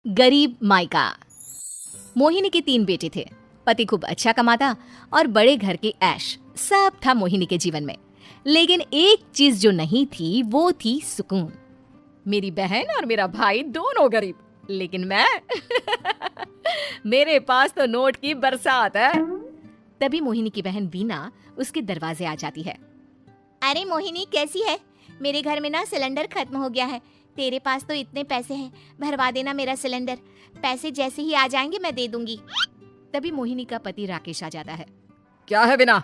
गरीब मायका। मोहिनी के 3 बेटे थे। पति खूब अच्छा कमाता और बड़े घर के ऐश सब था मोहिनी के जीवन में। लेकिन एक चीज जो नहीं थी वो थी सुकून। मेरी बहन और मेरा भाई दोनों गरीब, लेकिन मैं मेरे पास तो नोट की बरसात है। तभी मोहिनी की बहन वीना उसके दरवाजे आ जाती है। अरे मोहिनी, कैसी है? मेरे घर में ना सिलेंडर खत्म हो गया है। तेरे पास तो इतने पैसे हैं, भरवा देना मेरा सिलेंडर। पैसे जैसे ही आ जाएंगे मैं दे दूंगी। तभी मोहिनी का पति राकेश आ जाता है। क्या है वीना,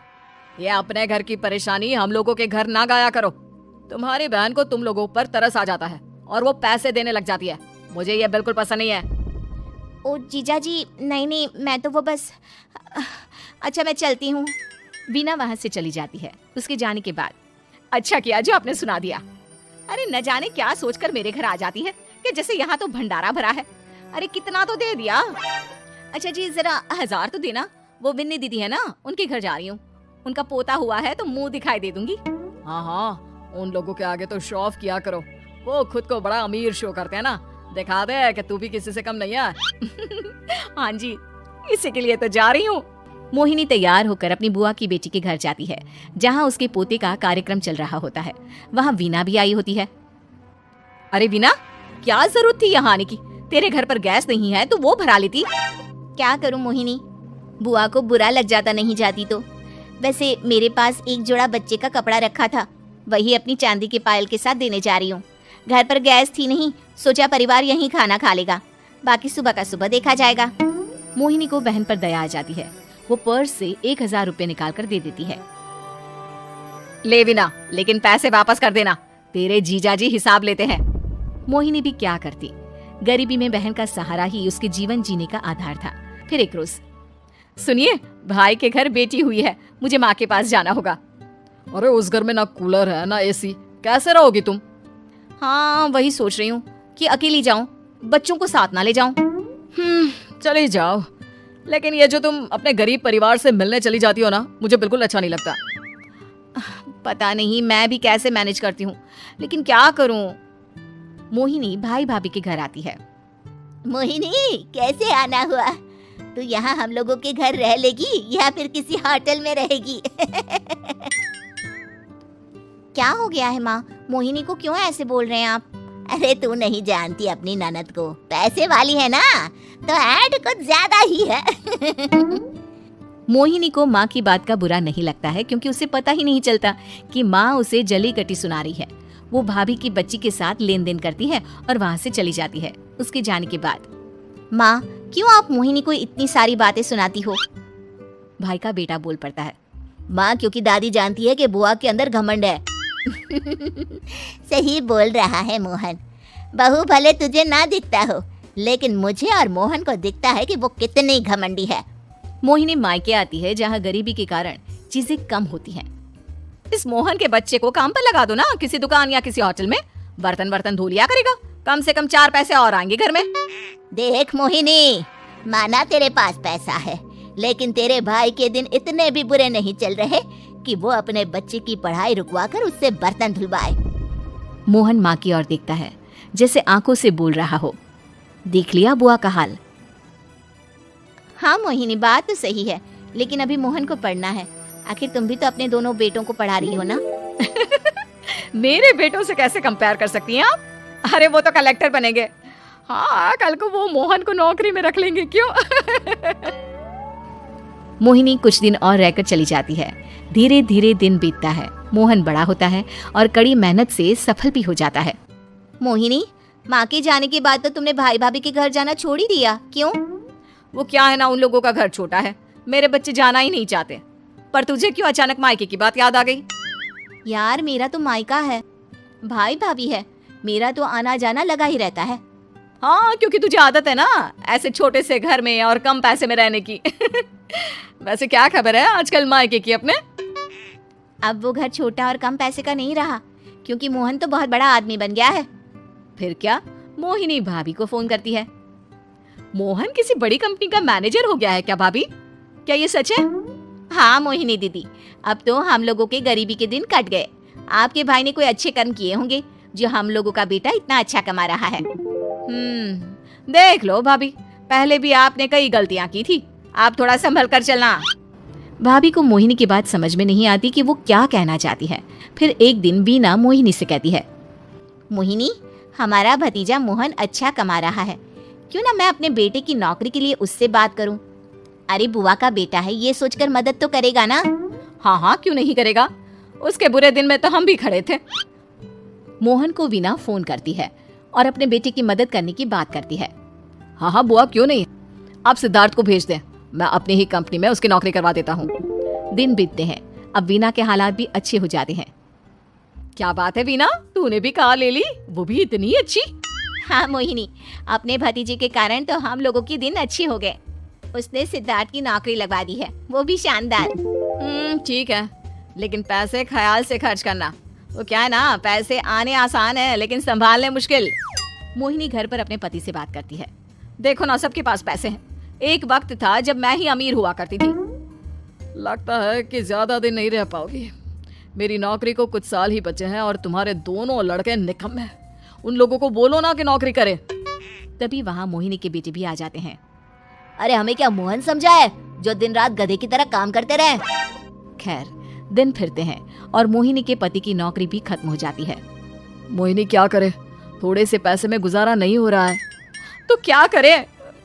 ये अपने घर की परेशानी हम लोगों के घर ना गाया करो। तुम्हारी बहन को तुम लोगों पर तरस आ जाता है और वो पैसे देने लग जाती है। मुझे ये बिल्कुल पसंद नहीं है। ओ जीजा जी, नहीं, मैं तो वो बस अच्छा मैं चलती हूँ। वीना वहां से चली जाती है। उसके जाने के बाद अच्छा किया जो आपने सुना दिया। अरे न जाने क्या सोचकर मेरे घर आ जाती है कि जैसे यहाँ तो भंडारा भरा है। अरे कितना तो दे दिया। अच्छा जी, जरा 1000 तो देना। वो बिन्नी दीदी है ना, उनके घर जा रही हूँ। उनका पोता हुआ है तो मुंह दिखाई दे दूंगी। हाँ, उन लोगों के आगे तो शो ऑफ किया करो। वो खुद को बड़ा अमीर शो करते हैं ना, दिखा दे कि तू भी किसी से कम नहीं है। हाँ जी, इसी के लिए तो जा रही हूँ। मोहिनी तैयार होकर अपनी बुआ की बेटी के घर जाती है, जहाँ उसके पोते का कार्यक्रम चल रहा होता है। वहाँ वीना भी आई होती है। अरे वीना, क्या जरूरत थी यहाँ आने की? तेरे घर पर गैस नहीं है तो वो भरा लेती। क्या करूं मोहिनी, बुआ को बुरा लग जाता नहीं जाती तो। वैसे मेरे पास एक जोड़ा बच्चे का कपड़ा रखा था, वही अपनी चांदी के पायल के साथ देने जा रही हूँ। घर पर गैस थी नहीं, सोचा परिवार यहीं खाना खा लेगा, बाकी सुबह का सुबह देखा जाएगा। मोहिनी को बहन पर दया आ जाती है। वो पर्स से 1000 रुपए निकाल कर दे देती है। ले वीना, लेकिन पैसे वापस कर देना, तेरे जीजाजी हिसाब लेते हैं। मोहिनी भी क्या करती, गरीबी में बहन का सहारा ही उसके जीवन जीने का आधार था। फिर एक रोज, सुनिए, भाई के घर बेटी हुई है, मुझे माँ के पास जाना होगा। अरे उस घर में ना कूलर है ना एसी, कैसे रहोगी तुम? हाँ, वही सोच रही हूँ कि अकेली जाऊं, बच्चों को साथ ना ले जाऊं। चली जाओ, लेकिन ये जो तुम अपने गरीब परिवार से मिलने चली जाती हो ना, मुझे बिल्कुल अच्छा नहीं लगता। पता नहीं मैं भी कैसे मैनेज करती हूँ, लेकिन क्या करूँ। मोहिनी भाई भाभी के घर आती है। मोहिनी, कैसे आना हुआ? तू यहाँ हम लोगों के घर रह लेगी या फिर किसी होटल में रहेगी? क्या हो गया है माँ? मोहिनी को क्यों ऐसे बोल रहे हैं आप? अरे तू नहीं जानती अपनी ननद को, पैसे वाली है ना, तो ऐड कुछ ज्यादा ही है। मोहिनी को माँ की बात का बुरा नहीं लगता है, क्योंकि उसे पता ही नहीं चलता कि माँ उसे जली कटी सुना रही है। वो भाभी की बच्ची के साथ लेन देन करती है और वहाँ से चली जाती है। उसके जाने के बाद, माँ क्यों आप मोहिनी को इतनी सारी बातें सुनाती हो? भाई का बेटा बोल पड़ता है। माँ, क्योंकि दादी जानती है कि बुआ के अंदर घमंड है। सही बोल रहा है मोहन। बहू भले तुझे ना दिखता हो, लेकिन मुझे और मोहन को दिखता है कि वो कितनी घमंडी है। मोहिनी मायके आती है, जहाँ गरीबी के कारण चीजें कम होती हैं। इस मोहन के बच्चे को काम पर लगा दो ना, किसी दुकान या किसी होटल में बर्तन धो लिया करेगा, कम से कम 4 पैसे और आएंगे घर में। देख मोहिनी, माना तेरे पास पैसा है, लेकिन तेरे भाई के दिन इतने भी बुरे नहीं चल रहे कि वो अपने बच्चे की पढ़ाई रुकवा कर उससे बर्तन धुलवाए। मोहन माँ की ओर देखता है, जैसे आंखों से बोल रहा हो, देख लिया बुआ का हाल। हाँ मोहिनी, बात तो सही है, लेकिन अभी मोहन को पढ़ना है। आखिर तुम भी तो अपने दोनों बेटों को पढ़ा रही हो ना। मेरे बेटों से कैसे कंपेयर कर सकती हैं आप? अरे वो तो कलेक्टर बनेंगे। हाँ, कल को वो मोहन को नौकरी में रख लेंगे, क्यों? मोहिनी कुछ दिन और रहकर चली जाती है। धीरे धीरे दिन बीतता है। मोहन बड़ा होता है और कड़ी मेहनत से सफल भी हो जाता है। मोहिनी, माँ के जाने के बाद तो तुमने भाई भाभी के घर जाना छोड़ ही दिया, क्यों? वो क्या है ना, उन लोगों का घर छोटा है, मेरे बच्चे जाना ही नहीं चाहते। पर तुझे क्यों अचानक मायके की बात याद आ गई? यार, मेरा तो मायका है, भाई भाभी है, मेरा तो आना जाना लगा ही रहता है। हाँ, क्योंकि तुझे आदत है ना ऐसे छोटे से घर में और कम पैसे में रहने की। वैसे क्या खबर है आजकल मायके की अपने? अब वो घर छोटा और कम पैसे का नहीं रहा, क्योंकि मोहन तो बहुत बड़ा आदमी बन गया है। फिर क्या? मोहिनी भाभी को फोन करती है। मोहन किसी बड़ी कंपनी का मैनेजर हो गया है क्या भाभी? क्या ये सच है? हाँ मोहिनी दीदी, अब तो हम लोगों के गरीबी के दिन कट गए। आपके भाई ने कोई अच्छे कर्म किए होंगे, जो हम लोगों का बेटा इतना अच्छा कमा रहा है। देख लो भाभी, पहले भी आपने कई गलतियां की थी, आप थोड़ा संभल कर चलना। भाभी को मोहिनी की बात समझ में नहीं आती कि वो क्या कहना चाहती है। फिर एक दिन वीना मोहिनी से कहती है, मोहिनी, हमारा भतीजा मोहन अच्छा कमा रहा है, क्यों ना मैं अपने बेटे की नौकरी के लिए उससे बात करूं। अरे बुआ का बेटा है, ये सोचकर मदद तो करेगा ना। हाँ हाँ, क्यों नहीं करेगा, उसके बुरे दिन में तो हम भी खड़े थे। मोहन को वीना फोन करती है और अपने बेटे की मदद करने की बात करती है। हाँ हाँ बुआ, क्यों नहीं, आप सिद्धार्थ को भेज दें, मैं अपनी ही कंपनी में उसकी नौकरी करवा देता हूँ। दिन बीतते हैं, अब वीना के हालात भी अच्छे हो जाते हैं। क्या बात है वीना, तूने भी कार ले ली, वो भी इतनी अच्छी। हाँ मोहिनी, अपने भतीजे के कारण तो हम लोगों की दिन अच्छी हो गए। उसने सिद्धार्थ की नौकरी लगवा दी है, वो भी शानदार। ठीक है, लेकिन पैसे ख्याल से खर्च करना। वो क्या है ना, पैसे आने आसान है लेकिन संभालने मुश्किल। मोहिनी घर पर अपने पति से बात करती है। देखो ना, सबके पास पैसे हैं, एक वक्त था जब मैं ही अमीर हुआ करती थी। लगता है कि ज्यादा दिन नहीं रह पाओगी, मेरी नौकरी को कुछ साल ही बचे हैं और तुम्हारे दोनों लड़के निकम्मे हैं। उन लोगों को बोलो ना कि नौकरी करें। तभी वहाँ मोहिनी के बेटे भी आ जाते हैं। अरे हमें क्या मोहन समझा है जो दिन रात गधे की तरह काम करते रहे। खैर, दिन फिरते हैं और मोहिनी के पति की नौकरी भी खत्म हो जाती है। मोहिनी क्या करे, थोड़े से पैसे में गुजारा नहीं हो रहा है। तो क्या करे,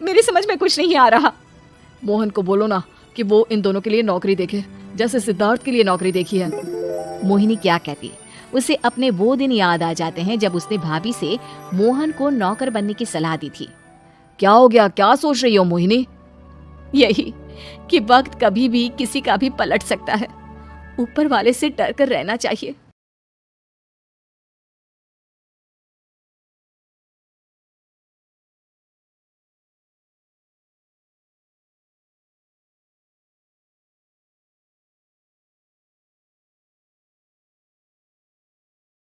मेरी समझ में कुछ नहीं आ रहा। मोहन को बोलो ना कि वो इन दोनों के लिए नौकरी देखे, जैसे सिद्धार्थ के लिए नौकरी देखी है। मोहिनी क्या कहती, उसे अपने वो दिन याद आ जाते हैं जब उसने भाभी से मोहन को नौकर बनने की सलाह दी थी। क्या हो गया, क्या सोच रही हो मोहिनी? यही कि वक्त कभी भी किसी का भी पलट सकता है, ऊपर वाले से डर कर रहना चाहिए।